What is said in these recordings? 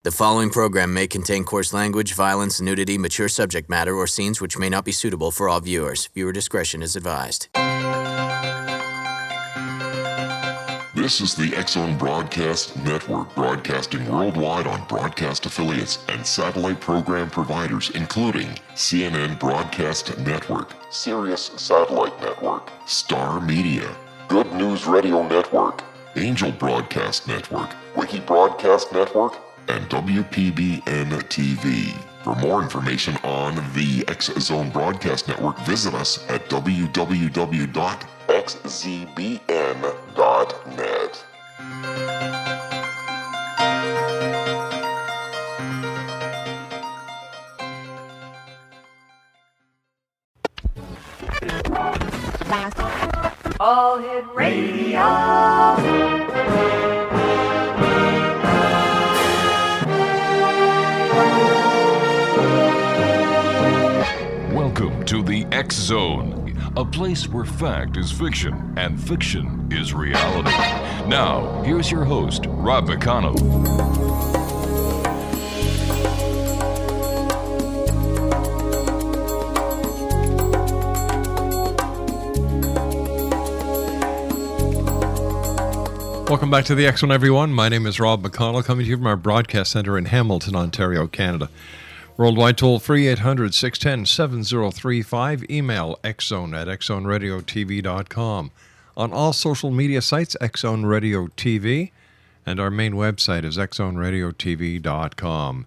The following program may contain coarse language, violence, nudity, mature subject matter, or scenes which may not be suitable for all viewers. Viewer discretion is advised. This is the X-Zone Broadcast Network, broadcasting worldwide on broadcast affiliates and satellite program providers, including CNN Broadcast Network, Sirius Satellite Network, Star Media, Good News Radio Network, Angel Broadcast Network, Wiki Broadcast Network, and WPBN TV. For more information on the X-Zone Broadcast Network, visit us at www.xzbn.net. All Hit Radio. Welcome to the X-Zone, a place where fact is fiction and fiction is reality. Now, here's your host, Rob McConnell. Welcome back to the X-Zone, everyone. My name is Rob McConnell, coming to you from our broadcast center in Hamilton, Ontario, Canada. Worldwide toll-free, 800-610-7035. Email xzone@xzoneradiotv.com. On all social media sites, X-Zone Radio TV. And our main website is xzoneradiotv.com.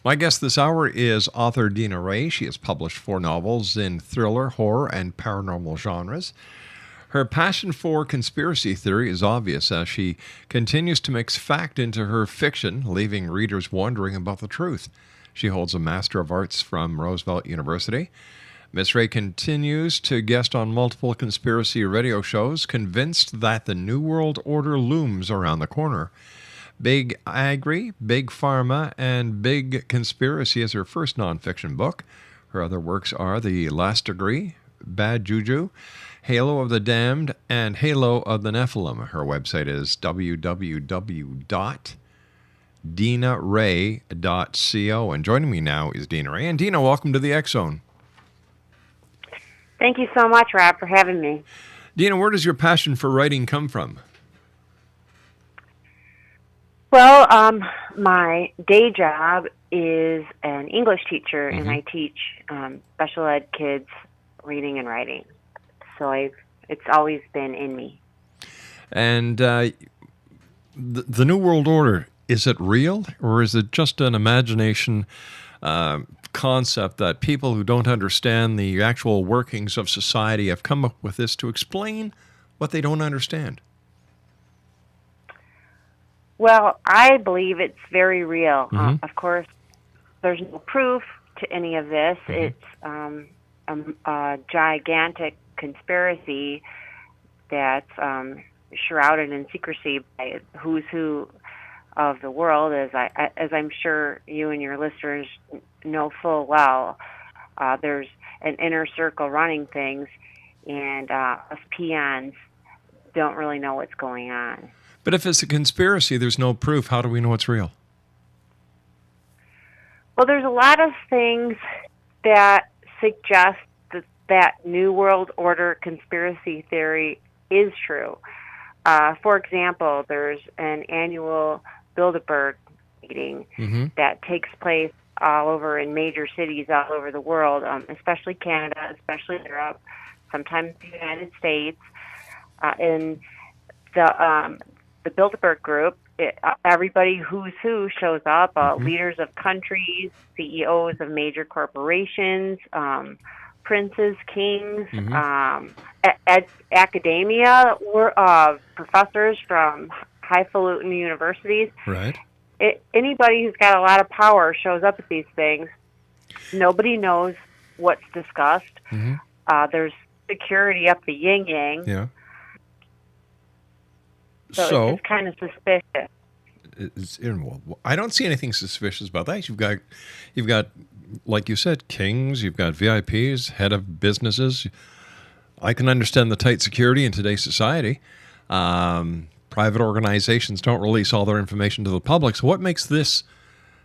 My guest this hour is author Dina Rae. She has published 4 novels in thriller, horror, and paranormal genres. Her passion for conspiracy theory is obvious as she continues to mix fact into her fiction, leaving readers wondering about the truth. She holds a Master of Arts from Roosevelt University. Miss Rae continues to guest on multiple conspiracy radio shows, convinced that the New World Order looms around the corner. Big Agri, Big Pharma, and Big Conspiracy is her first nonfiction book. Her other works are The Last Degree, Bad Juju, Halo of the Damned, and Halo of the Nephilim. Her website is www.dinarae.co. And joining me now is Dina Rae. And Dina, welcome to the X-Zone. Thank you so much, Rob, for having me. Dina, where does your passion for writing come from? Well, my day job is an English teacher, and I teach special ed kids reading and writing. So it's always been in me. And the New World Order, is it real, or is it just an imagination concept that people who don't understand the actual workings of society have come up with this to explain what they don't understand? Well, I believe it's very real. Of course, there's no proof to any of this. It's a gigantic conspiracy that's shrouded in secrecy by who's who of the world, as I'm sure you and your listeners know full well. There's an inner circle running things, and us peons don't really know what's going on. But if it's a conspiracy, there's no proof. How do we know it's real? Well, there's a lot of things that suggest that New World Order conspiracy theory is true. For example, there's an annual Bilderberg meeting that takes place all over in major cities all over the world, especially Canada, especially Europe, sometimes the United States. In the Bilderberg group, everybody who's who shows up, leaders of countries, CEOs of major corporations, princes, kings, academia, professors from highfalutin universities. Right. Anybody who's got a lot of power shows up at these things. Nobody knows what's discussed. There's security up the yin-yang. Yeah. So it's kind of suspicious. I don't see anything suspicious about that. You've got, like you said, kings. You've got VIPs, head of businesses. I can understand the tight security in today's society. Private organizations don't release all their information to the public. So what makes this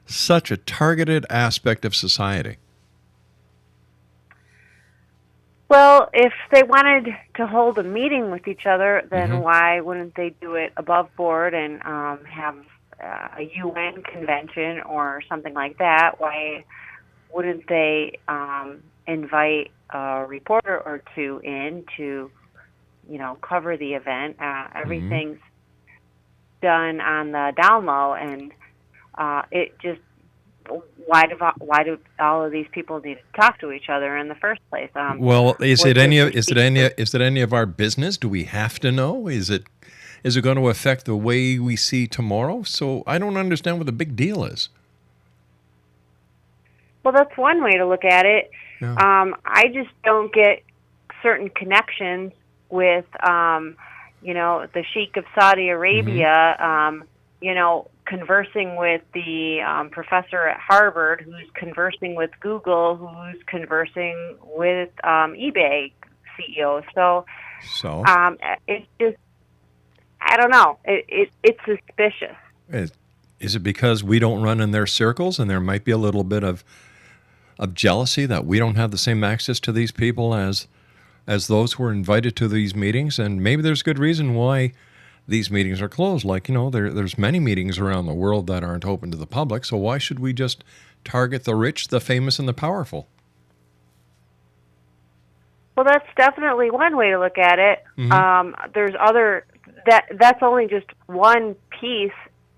such a targeted aspect of society? Well, if they wanted to hold a meeting with each other, then why wouldn't they do it above board and have a UN convention or something like that? Why wouldn't they invite a reporter or two in to, cover the event? Everything's done on the down low, and it just why do all of these people need to talk to each other in the first place? Well, is it any of our business? Do we have to know? Is it going to affect the way we see tomorrow? So I don't understand what the big deal is. Well, that's one way to look at it. Yeah. I just don't get certain connections with, the Sheikh of Saudi Arabia, conversing with the professor at Harvard, who's conversing with Google, who's conversing with eBay CEO. So it's just, I don't know. It's suspicious. Is it because we don't run in their circles, and there might be a little bit of jealousy that we don't have the same access to these people as those who are invited to these meetings? And maybe there's good reason why these meetings are closed. Like, there's many meetings around the world that aren't open to the public, so why should we just target the rich, the famous, and the powerful? Well, that's definitely one way to look at it. There's that's only just one piece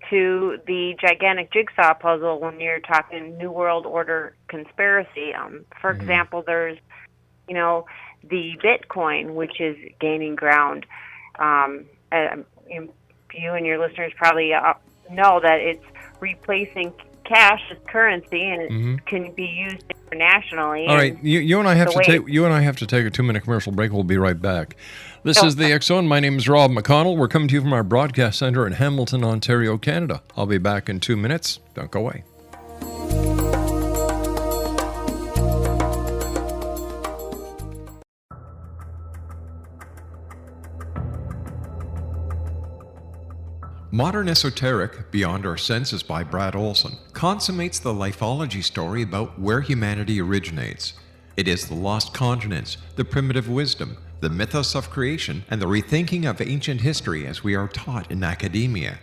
to the gigantic jigsaw puzzle when you're talking New World Order conspiracy. For example, there's, the Bitcoin, which is gaining ground. You and your listeners probably know that it's replacing cash as currency, and it can be used internationally. All right, you and I have to take a 2-minute commercial break. We'll be right back. This is the X Zone. My name is Rob McConnell. We're coming to you from our broadcast center in Hamilton, Ontario, Canada. I'll be back in 2 minutes. Don't go away. Modern Esoteric, Beyond Our Senses by Brad Olson, consummates the lifeology story about where humanity originates. It is the lost continents, the primitive wisdom, the mythos of creation, and the rethinking of ancient history as we are taught in academia.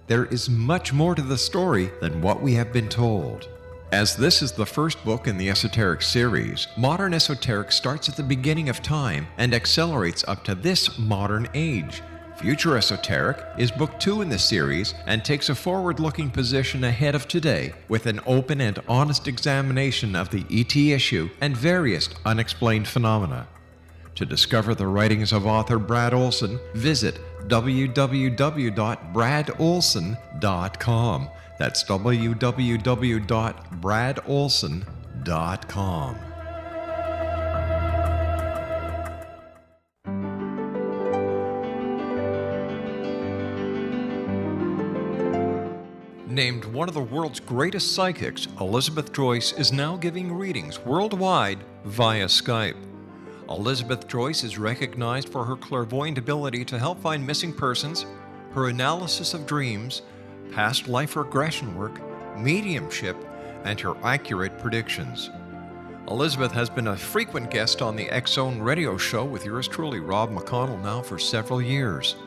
There is much more to the story than what we have been told. As this is the first book in the Esoteric series, Modern Esoteric starts at the beginning of time and accelerates up to this modern age. Future Esoteric is book 2 in the series and takes a forward-looking position ahead of today with an open and honest examination of the ET issue and various unexplained phenomena. To discover the writings of author Brad Olson, visit www.bradolson.com. That's www.bradolson.com. Named one of the world's greatest psychics, Elizabeth Joyce is now giving readings worldwide via Skype. Elizabeth Joyce is recognized for her clairvoyant ability to help find missing persons, her analysis of dreams, past life regression work, mediumship, and her accurate predictions. Elizabeth has been a frequent guest on the X Zone radio show with yours truly, Rob McConnell, now for several years.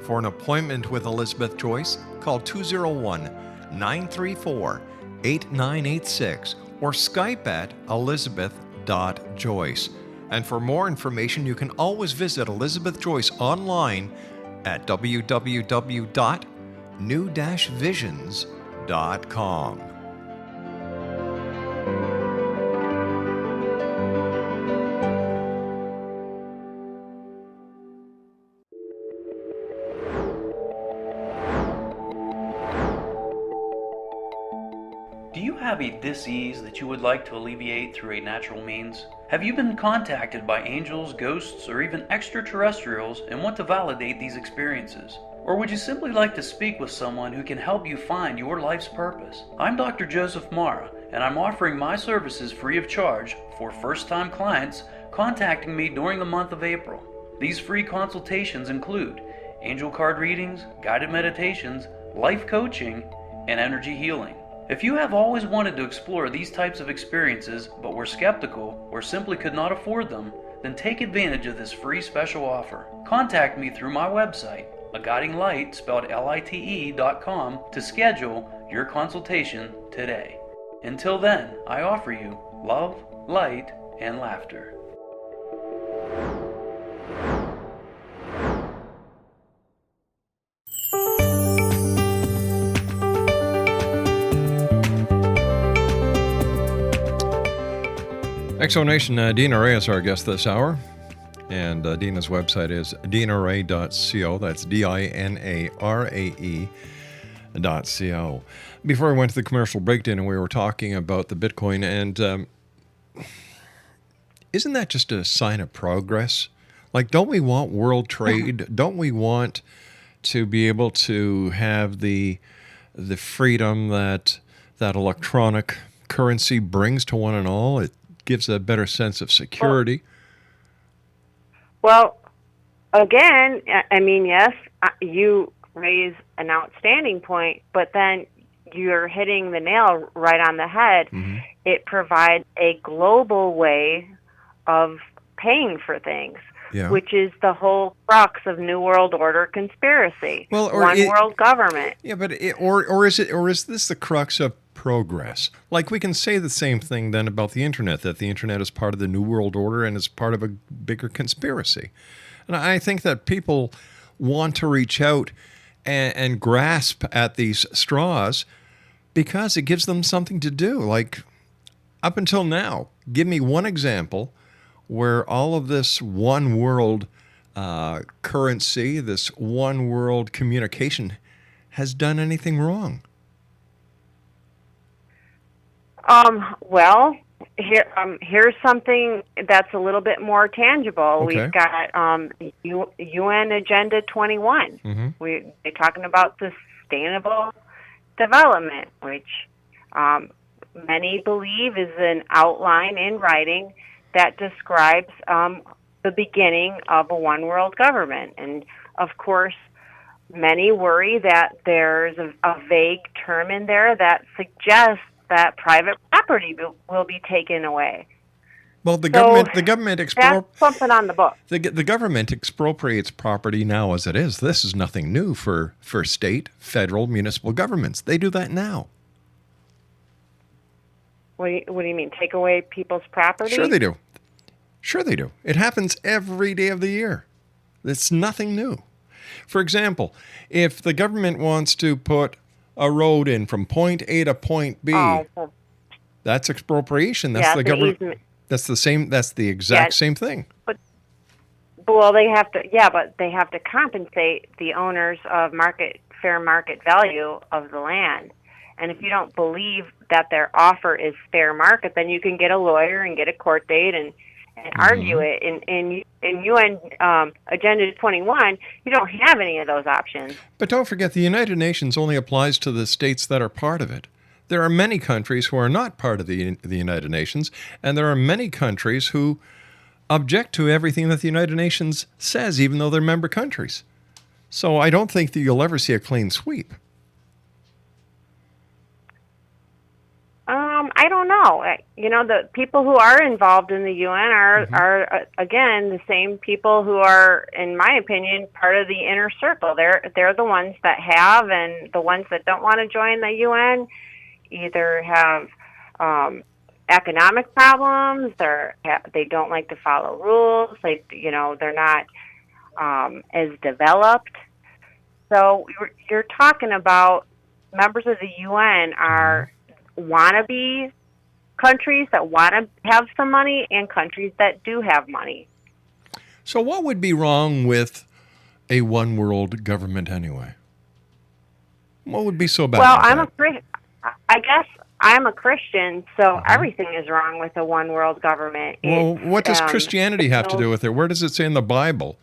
For an appointment with Elizabeth Joyce, call 201-934-8986 or Skype at elizabeth.joyce. And for more information, you can always visit Elizabeth Joyce online at www.new-visions.com. Do you have a dis-ease that you would like to alleviate through a natural means? Have you been contacted by angels, ghosts, or even extraterrestrials and want to validate these experiences? Or would you simply like to speak with someone who can help you find your life's purpose? I'm Dr. Joseph Mara, and I'm offering my services free of charge for first-time clients contacting me during the month of April. These free consultations include angel card readings, guided meditations, life coaching, and energy healing. If you have always wanted to explore these types of experiences but were skeptical or simply could not afford them, then take advantage of this free special offer. Contact me through my website, aguidinglight, spelled LITE.com, to schedule your consultation today. Until then, I offer you love, light, and laughter. Exonation, Dina Rae is our guest this hour. And Dina's website is dinarae.co. That's DINARAE.co. Before I went to the commercial break, Dina, we were talking about the Bitcoin, and isn't that just a sign of progress? Like, don't we want world trade? Don't we want to be able to have the freedom that electronic currency brings to one and all? It gives a better sense of security. Well, again, I mean, yes, you raise an outstanding point, but then you're hitting the nail right on the head. Mm-hmm. It provides a global way of paying for things, which is the whole crux of New World Order conspiracy. Well, world government. Yeah, but is this the crux of progress? Like, we can say the same thing then about the internet, that the internet is part of the New World Order and is part of a bigger conspiracy. And I think that people want to reach out and grasp at these straws because it gives them something to do. Like, up until now, give me one example where all of this one world currency, this one world communication has done anything wrong. Well, here's something that's a little bit more tangible. Okay. We've got UN Agenda 21. Mm-hmm. They're talking about sustainable development, which many believe is an outline in writing that describes the beginning of a one world government. And of course, many worry that there's a vague term in there that suggests that private property will be taken away. Well, the government that's something on the book. The government expropriates property now as it is. This is nothing new for state, federal, municipal governments. They do that now. What do you mean? Take away people's property? Sure they do. Sure they do. It happens every day of the year. It's nothing new. For example, if the government wants to put a road in from point A to point B, that's expropriation. That's the government. Easement. That's the same. That's the exact same thing. But they have to compensate the owners of fair market value of the land. And if you don't believe that their offer is fair market, then you can get a lawyer and get a court date and argue it. In UN Agenda 21, you don't have any of those options. But don't forget, the United Nations only applies to the states that are part of it. There are many countries who are not part of the United Nations, and there are many countries who object to everything that the United Nations says, even though they're member countries. So I don't think that you'll ever see a clean sweep. I don't know. The people who are involved in the UN are again the same people who are, in my opinion, part of the inner circle. They're the ones that have, and the ones that don't want to join the UN either have economic problems, they don't like to follow rules. They're not as developed. So you're talking about members of the UN are wannabe countries that want to have some money and countries that do have money. So what would be wrong with a one world government anyway? What would be so bad? Well, I guess I'm a Christian, so everything is wrong with a one world government. Well, what does Christianity have to do with it? Where does it say in the Bible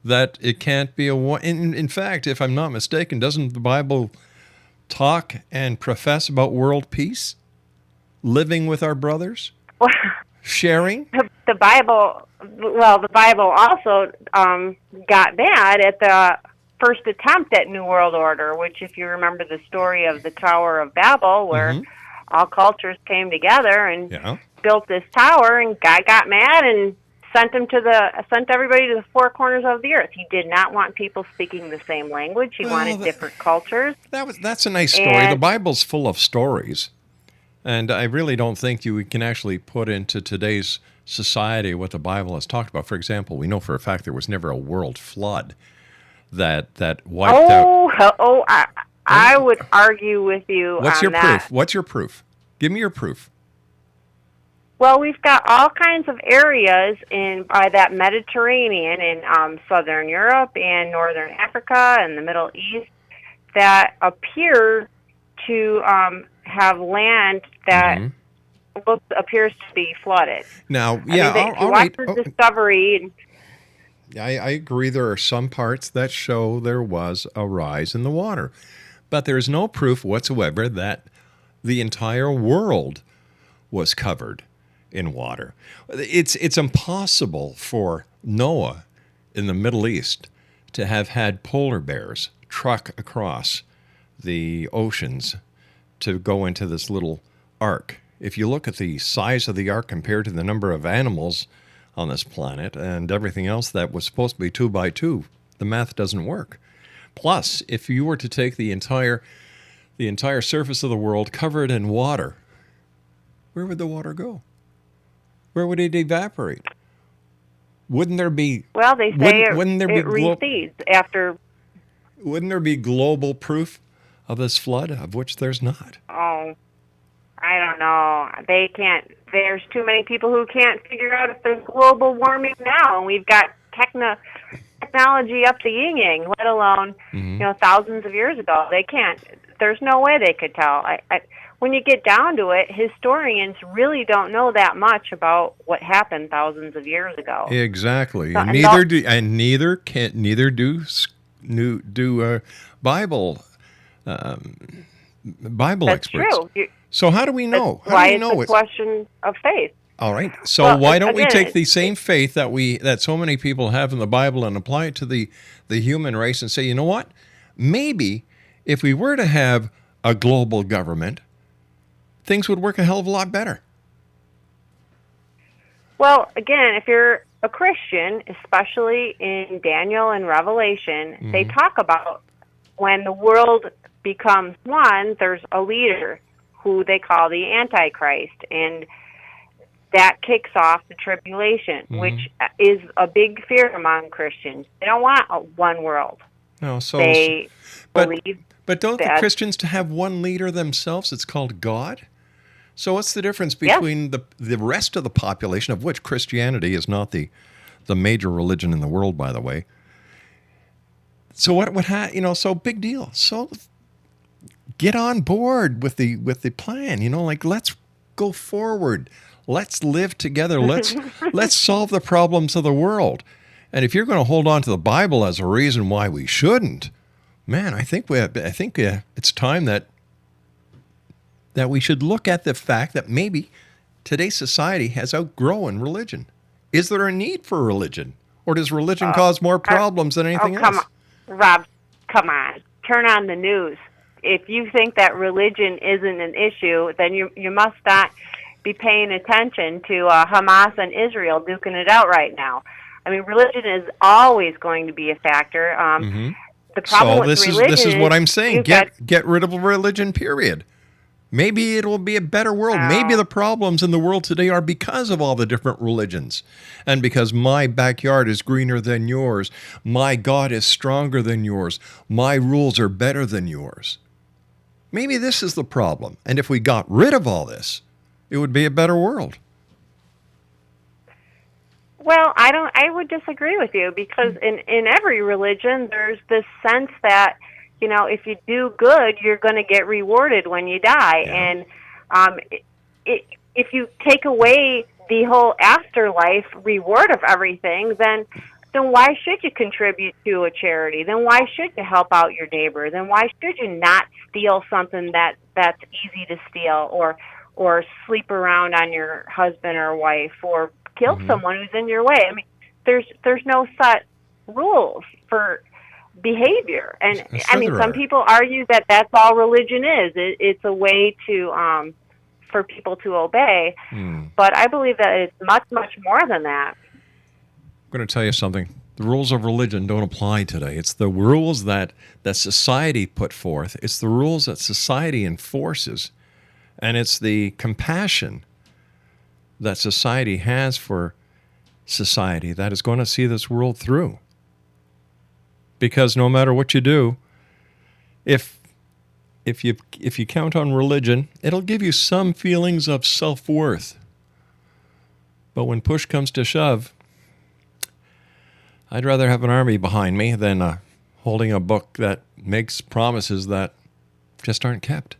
that it can't be a one? In fact, if I'm not mistaken, doesn't the Bible talk and profess about world peace, living with our brothers, sharing? The Bible also got mad at the first attempt at New World Order, which, if you remember the story of the Tower of Babel, where all cultures came together and built this tower, and God got mad and sent everybody to the four corners of the earth. He did not want people speaking the same language. He wanted different cultures. That's a nice story. The Bible's full of stories, and I really don't think you can actually put into today's society what the Bible has talked about. For example, we know for a fact there was never a world flood that wiped out. I would argue with you What's on your that. proof? What's your proof? Give me your proof. Well, we've got all kinds of areas by that Mediterranean in Southern Europe and Northern Africa and the Middle East that appear to have land that appears to be flooded. Now, all right. Discovery. I agree. There are some parts that show there was a rise in the water, but there is no proof whatsoever that the entire world was covered in water. It's impossible for Noah in the Middle East to have had polar bears truck across the oceans to go into this little ark. If you look at the size of the ark compared to the number of animals on this planet and everything else that was supposed to be 2 by 2, the math doesn't work. Plus, if you were to take the entire surface of the world, cover it in water, where would the water go? Where would it evaporate? Wouldn't there be... Well, they say it recedes after... Wouldn't there be global proof of this flood, of which there's not? Oh, I don't know. They can't... There's too many people who can't figure out if there's global warming now, and we've got technology up the yin-yang, let alone thousands of years ago. They can't. There's no way they could tell. When you get down to it, historians really don't know that much about what happened thousands of years ago. Exactly, and neither do Bible That's experts. True. So how do we know? Why it's a question of faith. All right. So why don't we take the same faith that so many people have in the Bible and apply it to the human race and say, you know what? Maybe if we were to have a global government, things would work a hell of a lot better. Well, again, if you're a Christian, especially in Daniel and Revelation, they talk about when the world becomes one, there's a leader who they call the Antichrist, and that kicks off the tribulation, which is a big fear among Christians. They don't want one world. No, they believe. But don't the Christians to have one leader themselves? It's called God. So what's the difference between the rest of the population, of which Christianity is not the major religion in the world, by the way? So so big deal. So get on board with the plan. Let's go forward. Let's live together. Let's solve the problems of the world. And if you're going to hold on to the Bible as a reason why we shouldn't, man, I think it's time that we should look at the fact that maybe today's society has outgrown religion. Is there a need for religion? Or does religion cause more problems than anything else? Rob, come on. Turn on the news. If you think that religion isn't an issue, then you must not be paying attention to Hamas and Israel duking it out right now. I mean, religion is always going to be a factor. The problem with religion this is what I'm saying. Get rid of religion, period. Maybe it will be a better world. Maybe the problems in the world today are because of all the different religions. And because my backyard is greener than yours, my God is stronger than yours, my rules are better than yours. Maybe this is the problem. And if we got rid of all this, it would be a better world. Well, I would disagree with you, because in every religion there's this sense that, if you do good, you're going to get rewarded when you die. Yeah. And if you take away the whole afterlife reward of everything, then why should you contribute to a charity? Then why should you help out your neighbor? Then why should you not steal something that's easy to steal, or sleep around on your husband or wife, or kill someone who's in your way? I mean, there's no set rules for behavior. And Sure I mean, there some are. people argue that that's all religion is. It's a way to for people to obey. But I believe that it's much, much more than that. I'm going to tell you something. The rules of religion don't apply today. It's the rules that society put forth. It's the rules that society enforces. And it's the compassion that society has for society that is going to see this world through. Because no matter what you do, if you count on religion, it'll give you some feelings of self-worth. But when push comes to shove, I'd rather have an army behind me than holding a book that makes promises that just aren't kept.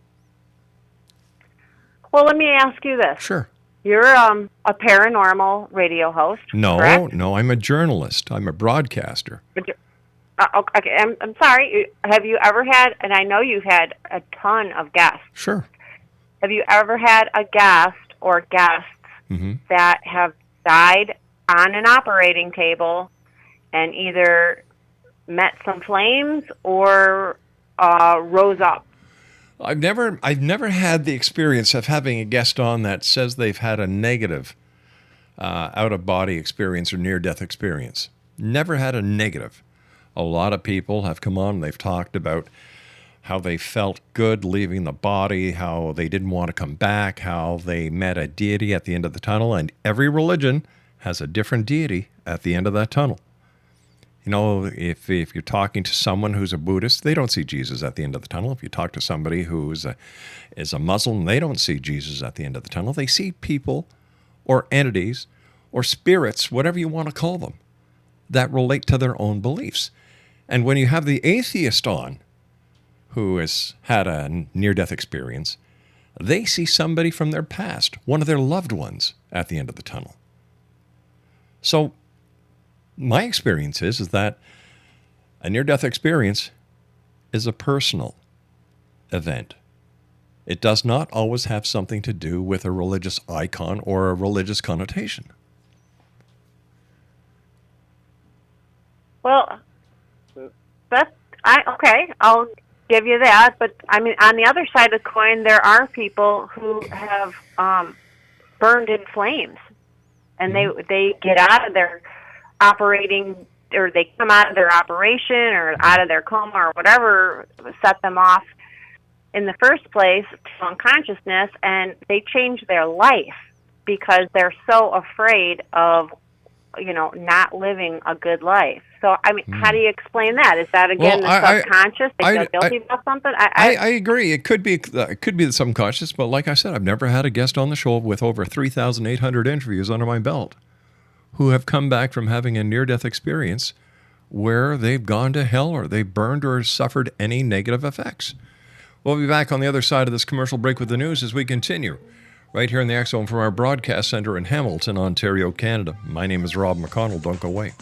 Well, let me ask you this. Sure. You're a paranormal radio host, correct? No, I'm a journalist. I'm a broadcaster. Okay, I'm sorry. Have you ever had, and I know you've had a ton of guests. Sure. Have you ever had a guest or guests that have died on an operating table and either met some flames or rose up? I've never had the experience of having a guest on that says they've had a negative out-of-body experience or near-death experience. Never had a negative. A lot of people have come on and they've talked about how they felt good leaving the body, how they didn't want to come back, how they met a deity at the end of the tunnel, and every religion has a different deity at the end of that tunnel. You know, if you're talking to someone who's a Buddhist, they don't see Jesus at the end of the tunnel. If you talk to somebody who is a Muslim, they don't see Jesus at the end of the tunnel. They see people or entities or spirits, whatever you want to call them, that relate to their own beliefs. And when you have the atheist on, who has had a near-death experience, they see somebody from their past, one of their loved ones, at the end of the tunnel. So my experience is that a near-death experience is a personal event. It does not always have something to do with a religious icon or a religious connotation. Well, okay, I'll give you that. But I mean, on the other side of the coin, there are people who have burned in flames, and they get out of their operating, or they come out of their operation or out of their coma or whatever set them off in the first place to unconsciousness, and they change their life because they're so afraid of, not living a good life. So, I mean, how do you explain that? Is that, again, the subconscious? They feel guilty about something? I agree. It could be the subconscious, but like I said, I've never had a guest on the show with over 3,800 interviews under my belt who have come back from having a near-death experience where they've gone to hell or they've burned or suffered any negative effects. We'll be back on the other side of this commercial break with the news as we continue right here in the X-Zone from our broadcast center in Hamilton, Ontario, Canada. My name is Rob McConnell. Don't go away.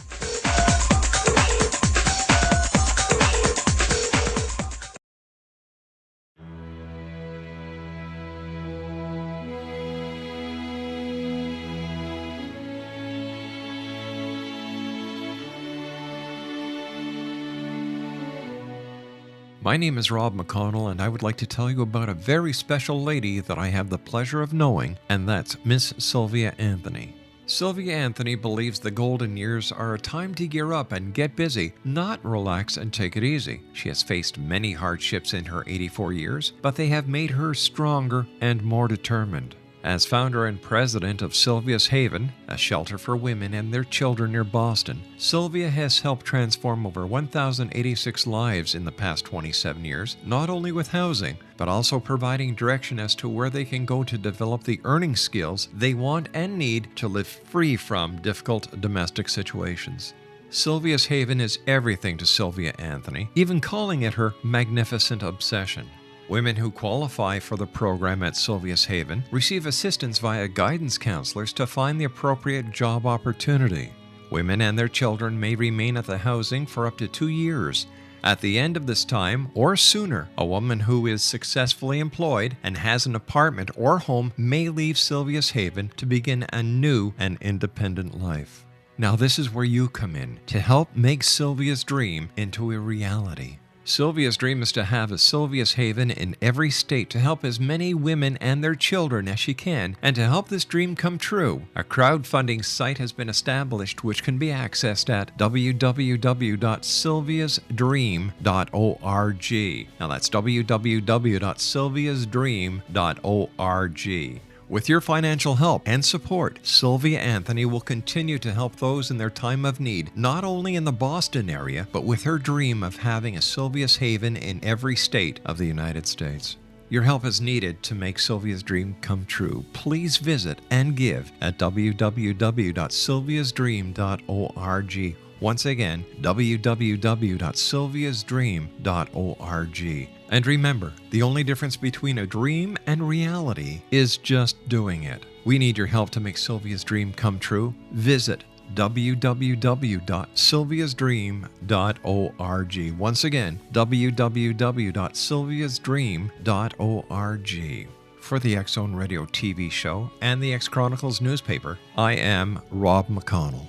My name is Rob McConnell, and I would like to tell you about a very special lady that I have the pleasure of knowing, and that's Miss Sylvia Anthony. Sylvia Anthony believes the golden years are a time to gear up and get busy, not relax and take it easy. She has faced many hardships in her 84 years, but they have made her stronger and more determined. As founder and president of Sylvia's Haven, a shelter for women and their children near Boston, Sylvia has helped transform over 1,086 lives in the past 27 years, not only with housing, but also providing direction as to where they can go to develop the earning skills they want and need to live free from difficult domestic situations. Sylvia's Haven is everything to Sylvia Anthony, even calling it her magnificent obsession. Women who qualify for the program at Sylvia's Haven receive assistance via guidance counselors to find the appropriate job opportunity. Women and their children may remain at the housing for up to 2 years. At the end of this time, or sooner, a woman who is successfully employed and has an apartment or home may leave Sylvia's Haven to begin a new and independent life. Now this is where you come in to help make Sylvia's dream into a reality. Sylvia's dream is to have a Sylvia's Haven in every state to help as many women and their children as she can, and to help this dream come true. A crowdfunding site has been established which can be accessed at www.sylviasdream.org. Now that's www.sylviasdream.org. With your financial help and support, Sylvia Anthony will continue to help those in their time of need, not only in the Boston area, but with her dream of having a Sylvia's Haven in every state of the United States. Your help is needed to make Sylvia's dream come true. Please visit and give at www.sylviasdream.org. Once again, www.sylviasdream.org. And remember, the only difference between a dream and reality is just doing it. We need your help to make Sylvia's dream come true. Visit www.sylviasdream.org. Once again, www.sylviasdream.org. For the X Zone Radio TV show and the X Chronicles newspaper, I am Rob McConnell.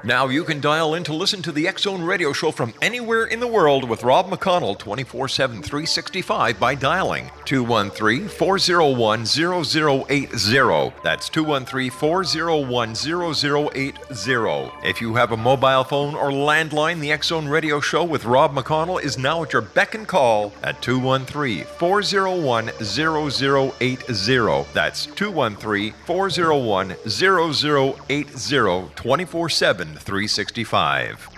Now you can dial in to listen to the X Zone Radio Show from anywhere in the world with Rob McConnell 24/7, 365 by dialing 213-401-0080. That's 213-401-0080. If you have a mobile phone or landline, the X Zone Radio Show with Rob McConnell is now at your beck and call at 213-401-0080. That's 213-401-0080, 24/7, 365.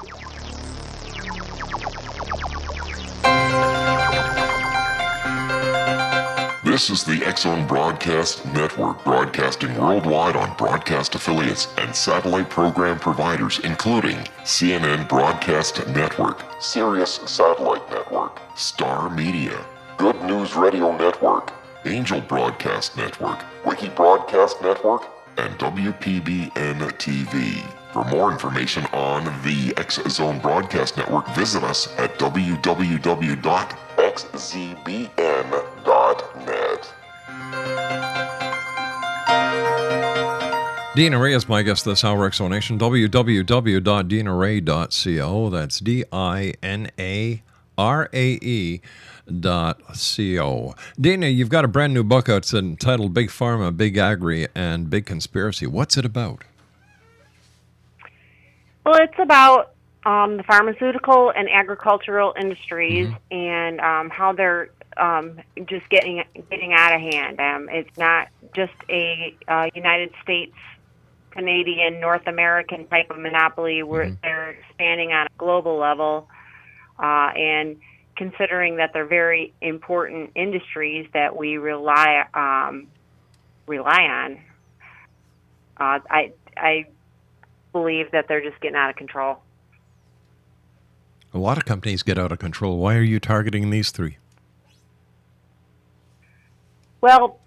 This is the X Zone Broadcast Network, broadcasting worldwide on broadcast affiliates and satellite program providers, including CNN Broadcast Network, Sirius Satellite Network, Star Media, Good News Radio Network, Angel Broadcast Network, Wiki Broadcast Network, and WPBN TV. For more information on the X Zone Broadcast Network, visit us at www.xzbn.net. Dina Rae is my guest this hour, X Zone Nation. www.dinarae.co. That's DINARAE.co. Dina, you've got a brand new book out. It's entitled Big Pharma, Big Agri, and Big Conspiracy. What's it about? Well, it's about the pharmaceutical and agricultural industries and how they're just getting out of hand. It's not just a United States, Canadian, North American type of monopoly where they're expanding on a global level, and considering that they're very important industries that we rely on. I believe that they're just getting out of control. A lot of companies get out of control. Why are you targeting these three? Well,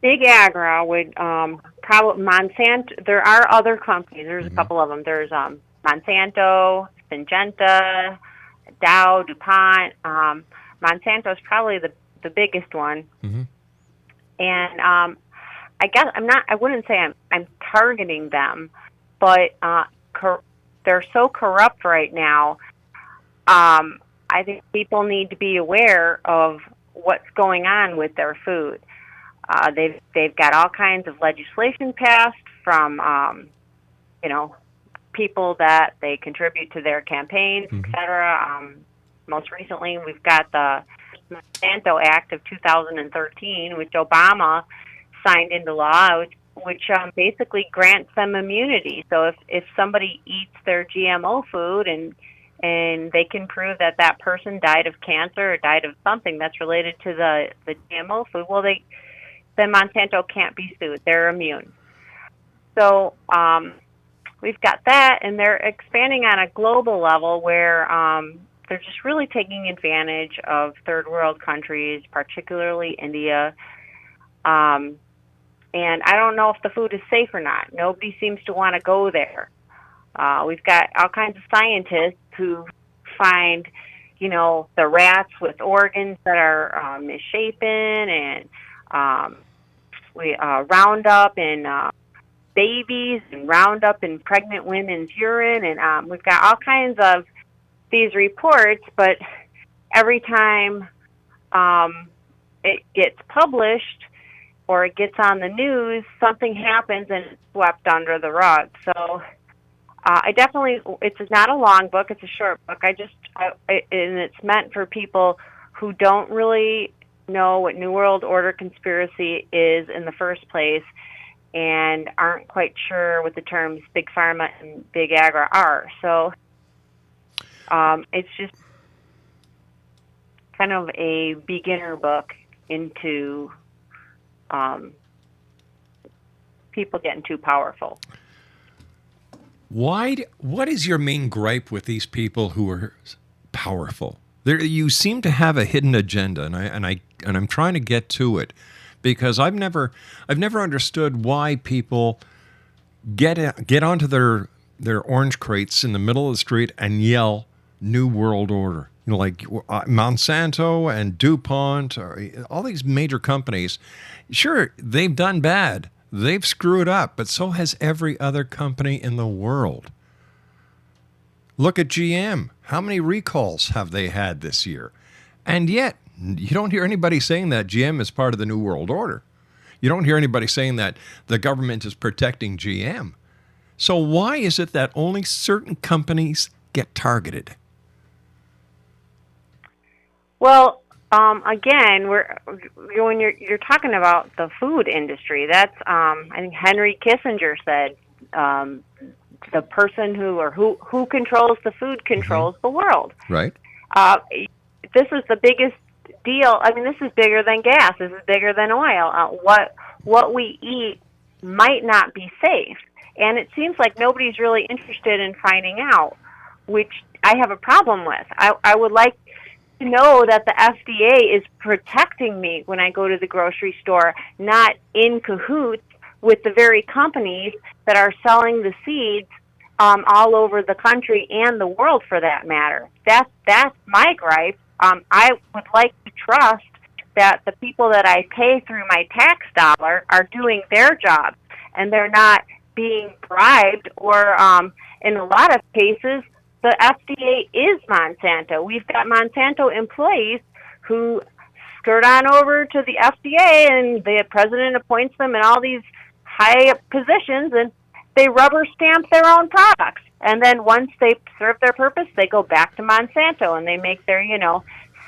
Big Agri would probably Monsanto. There are other companies. There's a couple of them. There's Monsanto, Syngenta, Dow, DuPont. Monsanto is probably the biggest one. And I guess I wouldn't say I'm targeting them, but they're so corrupt right now. I think people need to be aware of what's going on with their food. They've got all kinds of legislation passed from people that they contribute to their campaigns, etc. Most recently, we've got the Monsanto Act of 2013, which Obama signed into law, which basically grants them immunity. So if somebody eats their GMO food and they can prove that person died of cancer or died of something that's related to the GMO food, well, then Monsanto can't be sued. They're immune. So we've got that, and they're expanding on a global level where they're just really taking advantage of third world countries, particularly India. And I don't know if the food is safe or not. Nobody seems to want to go there. We've got all kinds of scientists who find, the rats with organs that are misshapen, and we round up in babies and round up in pregnant women's urine, and we've got all kinds of these reports, but every time it gets published or it gets on the news, something happens and it's swept under the rug. So it's not a long book, it's a short book. And it's meant for people who don't really know what New World Order conspiracy is in the first place and aren't quite sure what the terms Big Pharma and Big Agri are. So it's just kind of a beginner book into people getting too powerful. What is your main gripe with these people who are powerful? You seem to have a hidden agenda, and I'm trying to get to it, because I've never understood why people get onto their orange crates in the middle of the street and yell New World Order. Like Monsanto and DuPont, all these major companies. Sure, they've done bad. They've screwed up, but so has every other company in the world. Look at GM. How many recalls have they had this year? And yet, you don't hear anybody saying that GM is part of the New World Order. You don't hear anybody saying that the government is protecting GM. So why is it that only certain companies get targeted? Well, again, when you're talking about the food industry, that's I think Henry Kissinger said the person who controls the food controls the world. Right. This is the biggest deal. I mean, this is bigger than gas. This is bigger than oil. What we eat might not be safe, and it seems like nobody's really interested in finding out, which I have a problem with. I would like to know that the FDA is protecting me when I go to the grocery store, not in cahoots with the very companies that are selling the seeds all over the country and the world, for that matter. That's my gripe. I would like to trust that the people that I pay through my tax dollar are doing their job, and they're not being bribed, or in a lot of cases, the FDA is Monsanto. We've got Monsanto employees who skirt on over to the FDA, and the president appoints them in all these high positions, and they rubber stamp their own products. And then once they serve their purpose, they go back to Monsanto, and they make their,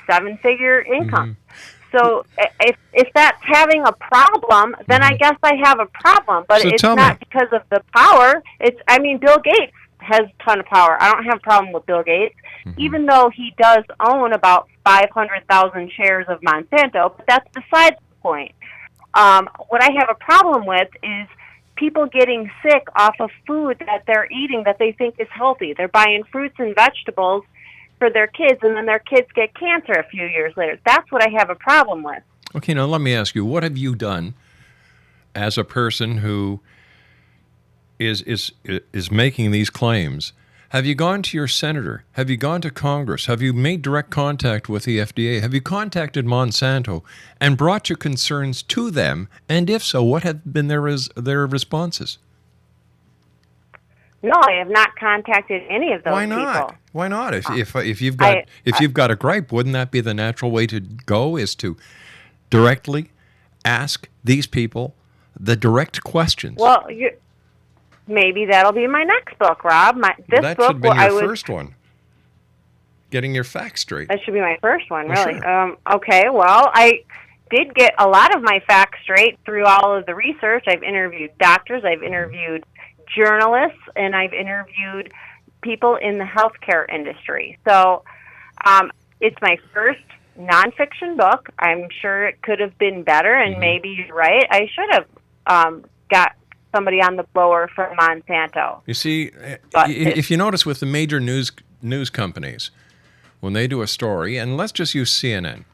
seven-figure income. Mm-hmm. So if that's having a problem, then I guess I have a problem. But it's not because of the power. Bill Gates has a ton of power. I don't have a problem with Bill Gates, even though he does own about 500,000 shares of Monsanto, but that's besides the point. What I have a problem with is people getting sick off of food that they're eating that they think is healthy. They're buying fruits and vegetables for their kids, and then their kids get cancer a few years later. That's what I have a problem with. Okay, now let me ask you, what have you done as a person who is making these claims? Have you gone to your senator? Have you gone to Congress? Have you made direct contact with the FDA? Have you contacted Monsanto and brought your concerns to them? And if so, what have been their responses? No, I have not contacted any of those people. Why not? If you've got a gripe, wouldn't that be the natural way to go? Is to directly ask these people the direct questions. Well, maybe that'll be my next book, Rob. That should be your first one. Getting your facts straight. That should be my first one, really. Sure. Okay, well, I did get a lot of my facts straight through all of the research. I've interviewed doctors, I've interviewed journalists, and I've interviewed people in the healthcare industry. So it's my first nonfiction book. I'm sure it could have been better, and maybe you're right. I should have got somebody on the blower from Monsanto. You see, But if you notice with the major news companies, when they do a story, and let's just use CNN,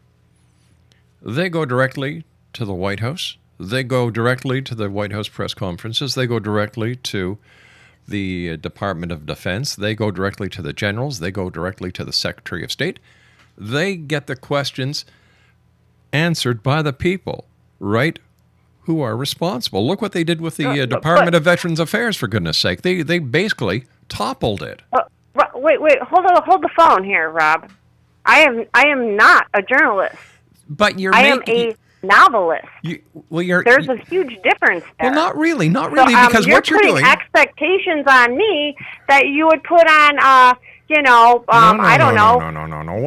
they go directly to the White House. They go directly to the White House press conferences. They go directly to the Department of Defense. They go directly to the generals. They go directly to the Secretary of State. They get the questions answered by the people, right, who are responsible. Look what they did with the Department of Veterans Affairs, for goodness sake. They basically toppled it. Wait, hold the phone here, Rob. I am not a journalist. But I am a novelist. There's a huge difference there. Well, not really, So, because what you're doing... You're putting expectations on me that you would put on, I don't know,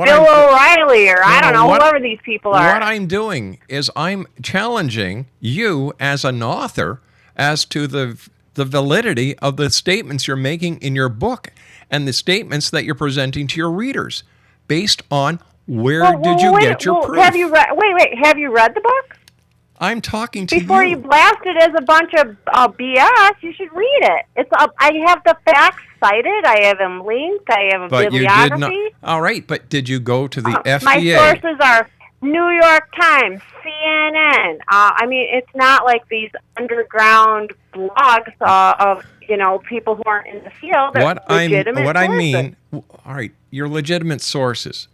Bill O'Reilly or I don't know, whoever these people are. What I'm doing is I'm challenging you as an author as to the validity of the statements you're making in your book and the statements that you're presenting to your readers based on where did you get your proof. Have you read the book? I'm talking to you. Before you blast it as a bunch of BS, you should read it. I have the facts cited. I have them linked. I have a bibliography. You did not. All right, but did you go to the FDA? My sources are New York Times, CNN. It's not like these underground blogs of people who aren't in the field. What I mean, all right, your legitimate sources.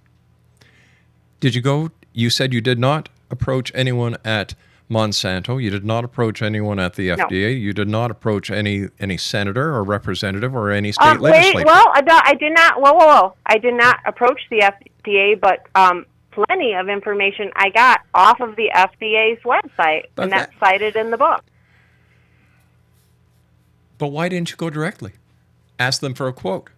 Did you go? You said you did not approach anyone at Monsanto. You did not approach anyone at the FDA. No. You did not approach any senator or representative or any state legislator. I did not. Whoa! I did not approach the FDA, but plenty of information I got off of the FDA's website, and that's cited in the book. But why didn't you go directly? Ask them for a quote.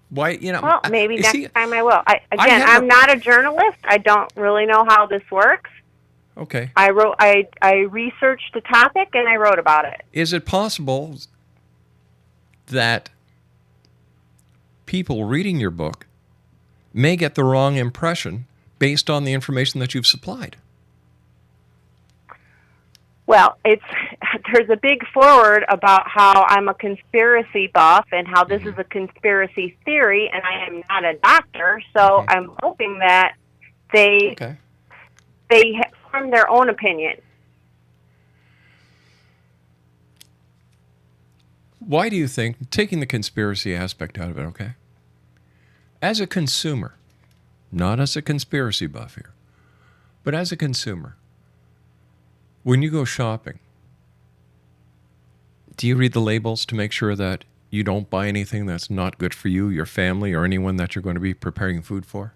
Why, Well, maybe next time I will. I'm not a journalist. I don't really know how this works. Okay. I researched the topic and I wrote about it. Is it possible that people reading your book may get the wrong impression based on the information that you've supplied? Well, there's a big forward about how I'm a conspiracy buff and how this is a conspiracy theory, and I am not a doctor, so I'm hoping that they form their own opinion. Why do you think, taking the conspiracy aspect out of it, okay, as a consumer, not as a conspiracy buff here, but as a consumer, when you go shopping, do you read the labels to make sure that you don't buy anything that's not good for you, your family, or anyone that you're going to be preparing food for?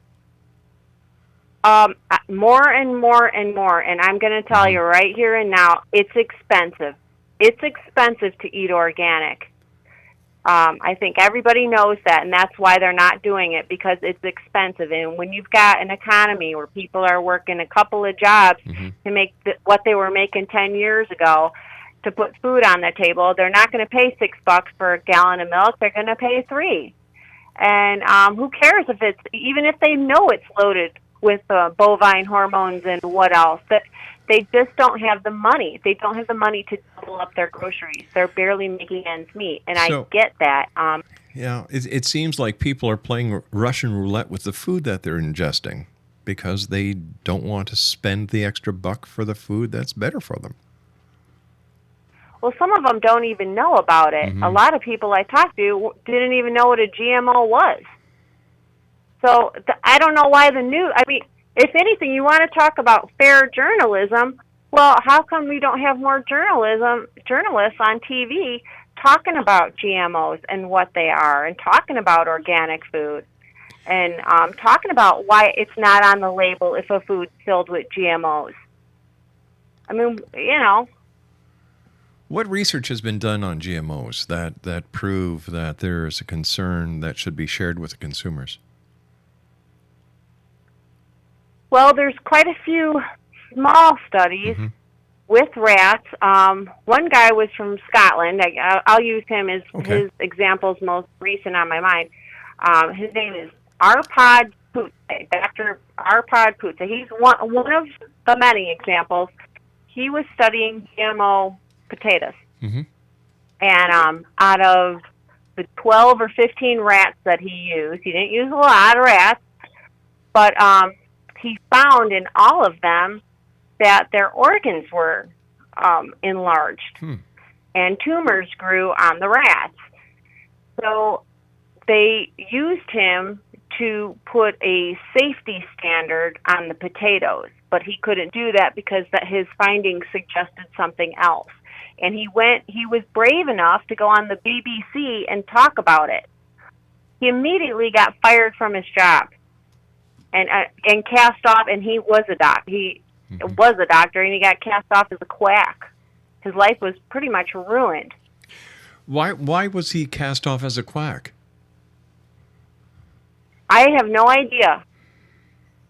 More and more and more, and I'm going to tell you right here and now, it's expensive. It's expensive to eat organic. I think everybody knows that, and that's why they're not doing it, because it's expensive. And when you've got an economy where people are working a couple of jobs to make what they were making 10 years ago to put food on the table, they're not going to pay $6 for a gallon of milk. They're going to pay $3. And who cares even if they know it's loaded with bovine hormones and what else? But they just don't have the money. They don't have the money to double up their groceries. They're barely making ends meet, and I get that. It seems like people are playing Russian roulette with the food that they're ingesting because they don't want to spend the extra buck for the food that's better for them. Well, some of them don't even know about it. A lot of people I talked to didn't even know what a GMO was. So I don't know why the news... if anything, you want to talk about fair journalism, well, how come we don't have more journalists on TV talking about GMOs and what they are, and talking about organic food, and talking about why it's not on the label if a food's filled with GMOs? What research has been done on GMOs that prove that there is a concern that should be shared with the consumers? Well, there's quite a few small studies with rats. One guy was from Scotland. I'll use him as his example's most recent on my mind. His name is Arpad Putze, Dr. Arpad Putze. He's one of the many examples. He was studying GMO potatoes. Mm-hmm. And out of the 12 or 15 rats that he used, he didn't use a lot of rats, but he found in all of them that their organs were enlarged, and tumors grew on the rats. So they used him to put a safety standard on the potatoes, but he couldn't do that because his findings suggested something else. And he was brave enough to go on the BBC and talk about it. He immediately got fired from his job and cast off, and he was a doctor. He was a doctor, and he got cast off as a quack. His life was pretty much ruined. Why was he cast off as a quack? I have no idea.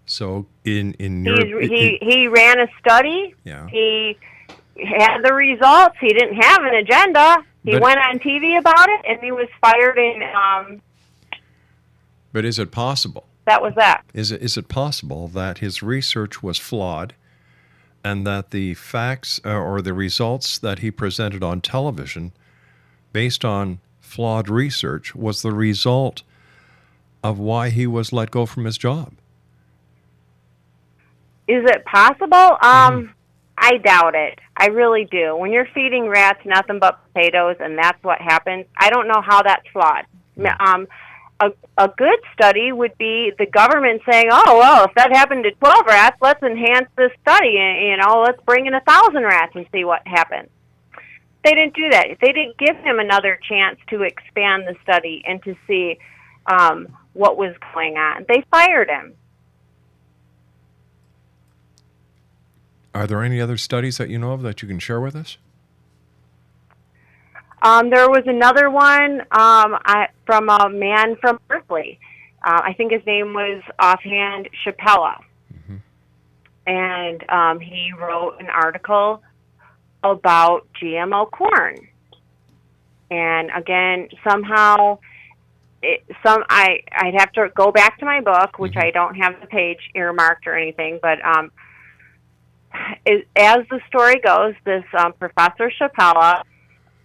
So he ran a study. Yeah. He had the results. He didn't have an agenda. He went on TV about it, and he was fired. But is it possible? That was that. Is it possible that his research was flawed, and that the facts or the results that he presented on television, based on flawed research, was the result of why he was let go from his job? Is it possible? I doubt it. I really do. When you're feeding rats nothing but potatoes and that's what happens, I don't know how that's flawed. A good study would be the government saying, oh, well, if that happened to 12 rats, let's enhance this study. Let's bring in 1,000 rats and see what happens. They didn't do that. They didn't give him another chance to expand the study and to see what was going on. They fired him. Are there any other studies that you know of that you can share with us? There was another one from a man from Berkeley. I think his name was offhand Chappella. Mm-hmm. And he wrote an article about GMO corn. And again, somehow, I'd have to go back to my book, which I don't have the page earmarked or anything, but as the story goes, this Professor Chappella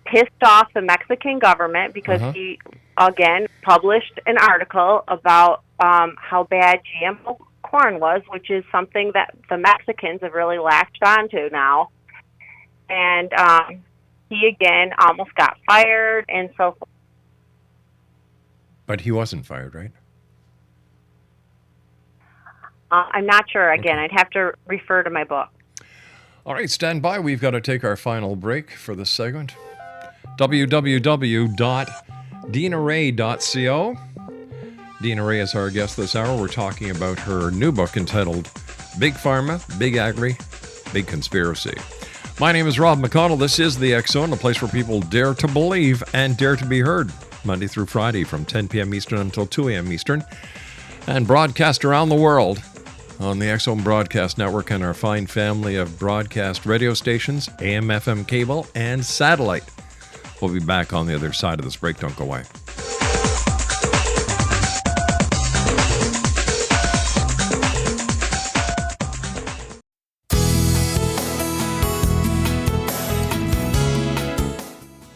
pissed off the Mexican government because he, again, published an article about how bad GMO corn was, which is something that the Mexicans have really latched onto now. And he, again, almost got fired and so forth. But he wasn't fired, right? I'm not sure. Again, I'd have to refer to my book. All right, stand by. We've got to take our final break for this segment. www.dinarae.co. Dina Rae is our guest this hour. We're talking about her new book entitled Big Pharma, Big Agri, Big Conspiracy. My name is Rob McConnell. This is the X Zone, a place where people dare to believe and dare to be heard. Monday through Friday from 10 p.m. Eastern until 2 a.m. Eastern. And broadcast around the world on the X Zone Broadcast Network and our fine family of broadcast radio stations, AM, FM cable, and satellite. We'll be back on the other side of this break. Don't go away.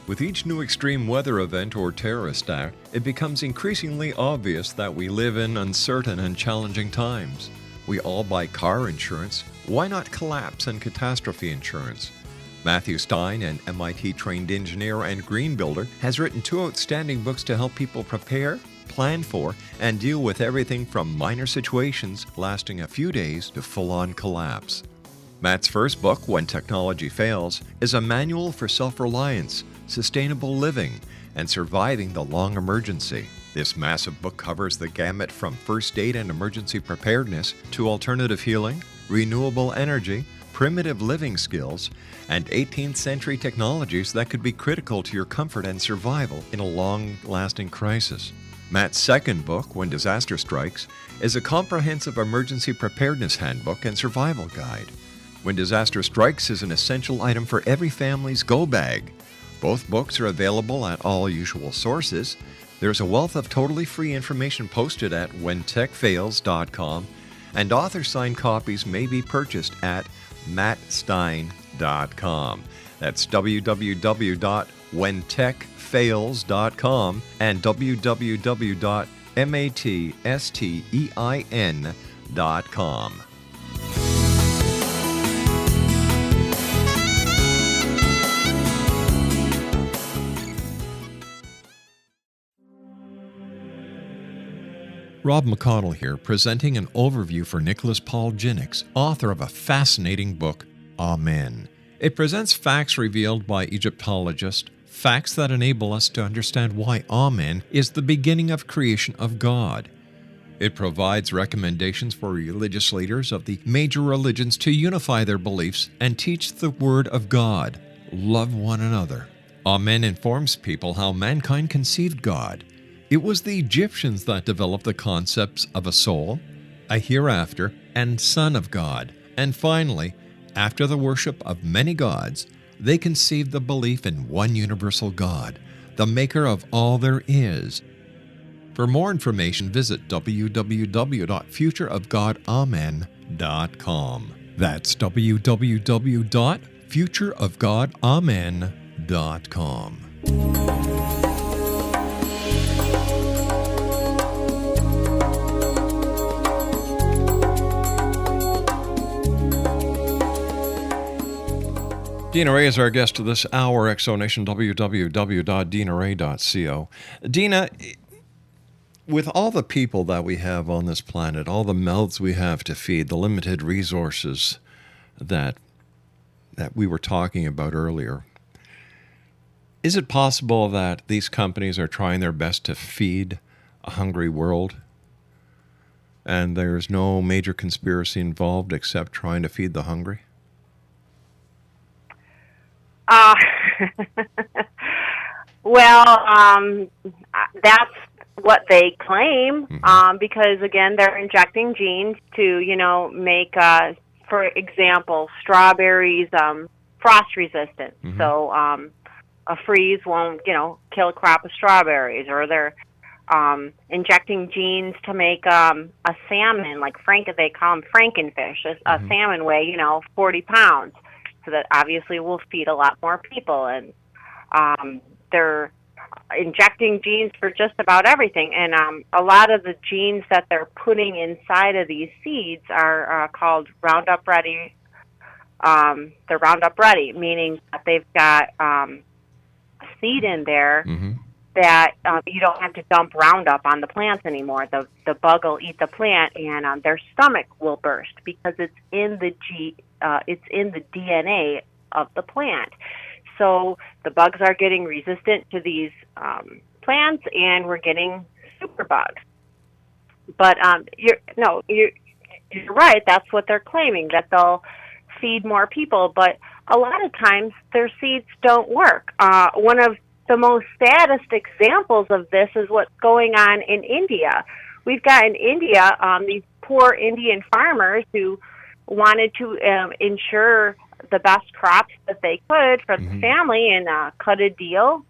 With each new extreme weather event or terrorist act, it becomes increasingly obvious that we live in uncertain and challenging times. We all buy car insurance. Why not collapse and catastrophe insurance? Matthew Stein, an MIT-trained engineer and green builder, has written 2 outstanding books to help people prepare, plan for, and deal with everything from minor situations lasting a few days to full-on collapse. Matt's first book, When Technology Fails, is a manual for self-reliance, sustainable living, and surviving the long emergency. This massive book covers the gamut from first aid and emergency preparedness to alternative healing, renewable energy, primitive living skills, and 18th century technologies that could be critical to your comfort and survival in a long-lasting crisis. Matt's second book, When Disaster Strikes, is a comprehensive emergency preparedness handbook and survival guide. When Disaster Strikes is an essential item for every family's go bag. Both books are available at all usual sources. There's a wealth of totally free information posted at whentechfails.com, and author-signed copies may be purchased at mattstein.com. That's www.whentechfails.com and www.matstein.com. Rob McConnell here, presenting an overview for Nicholas Paul Jennings, author of a fascinating book, Amen. It presents facts revealed by Egyptologists, facts that enable us to understand why Amen is the beginning of creation of God. It provides recommendations for religious leaders of the major religions to unify their beliefs and teach the Word of God. Love one another. Amen informs people how mankind conceived God. It was the Egyptians that developed the concepts of a soul, a hereafter, and Son of God. And finally, after the worship of many gods, they conceived the belief in one universal God, the maker of all there is. For more information, visit www.futureofgodamen.com. That's www.futureofgodamen.com. Dina Rae is our guest of this hour, Exonation, www.dinarae.co. Dina, with all the people that we have on this planet, all the mouths we have to feed, the limited resources that we were talking about earlier, is it possible that these companies are trying their best to feed a hungry world and there's no major conspiracy involved except trying to feed the hungry? Well, that's what they claim, because, again, they're injecting genes to, make, for example, strawberries frost resistant. So a freeze won't, kill a crop of strawberries. Or they're injecting genes to make a salmon, like they call them frankenfish. A salmon weigh, 40 pounds. So that obviously will feed a lot more people. And they're injecting genes for just about everything. And a lot of the genes that they're putting inside of these seeds are called Roundup Ready. They're Roundup Ready, meaning that they've got seed in there that you don't have to dump Roundup on the plants anymore. The bug will eat the plant, and their stomach will burst because it's in the DNA of the plant. So the bugs are getting resistant to these plants, and we're getting superbugs. But you're right. That's what they're claiming, that they'll feed more people. But a lot of times their seeds don't work. One of the most saddest examples of this is what's going on in India. We've got in India these poor Indian farmers who wanted to ensure the best crops that they could for the family, and cut a deal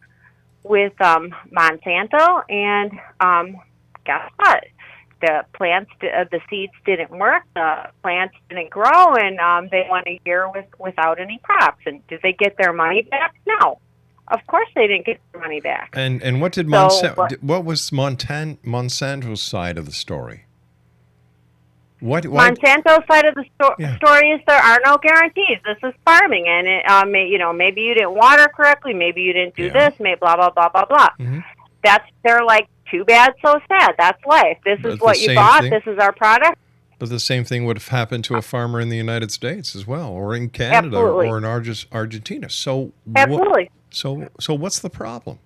with Monsanto. And guess what? The plants, the seeds didn't work. The plants didn't grow, and they went a year without any crops. And did they get their money back? No. Of course they didn't get their money back. And what did what was Monsanto's side of the story? Monsanto's side of the story is there are no guarantees. This is farming, and it, maybe you didn't water correctly, maybe you didn't do this, maybe blah blah blah blah blah. They're like, too bad, so sad. That's life. This is what you bought. This is our product. But the same thing would have happened to a farmer in the United States as well, or in Canada, or in Argentina. So absolutely. So what's the problem?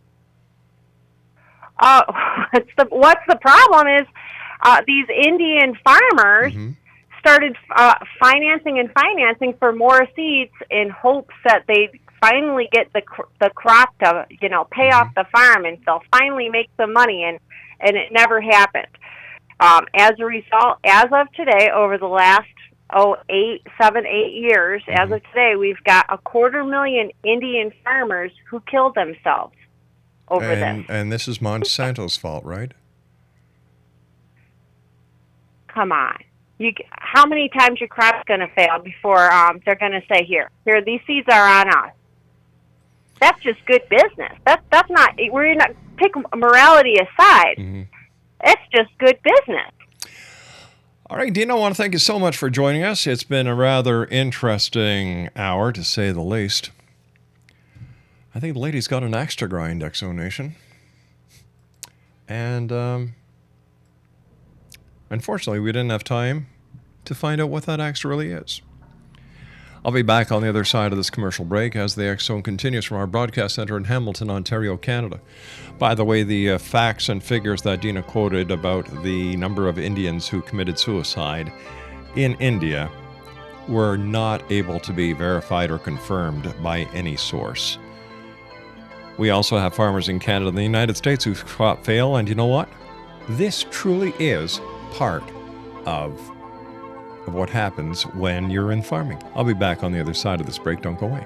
What's the problem is these Indian farmers started financing for more seeds in hopes that they'd finally get the crop to pay off the farm, and they'll finally make some money, and it never happened. As a result, as of today, over the last 8 years, as of today, we've got 250,000 Indian farmers who killed themselves over this. And this is Monsanto's fault, right? Come on. How many times your crop's going to fail before they're going to say, here, these seeds are on us. That's just good business. That's not, we're not, take morality aside. Mm-hmm. It's just good business. All right, Dina, I want to thank you so much for joining us. It's been a rather interesting hour, to say the least. I think the lady's got an axe to grind, Exo Nation. And unfortunately, we didn't have time to find out what that axe really is. I'll be back on the other side of this commercial break as the X Zone continues from our broadcast center in Hamilton, Ontario, Canada. By the way, the facts and figures that Dina quoted about the number of Indians who committed suicide in India were not able to be verified or confirmed by any source. We also have farmers in Canada and the United States whose crop fail, and you know what? This truly is part of what happens when you're in farming. I'll be back on the other side of this break. Don't go away.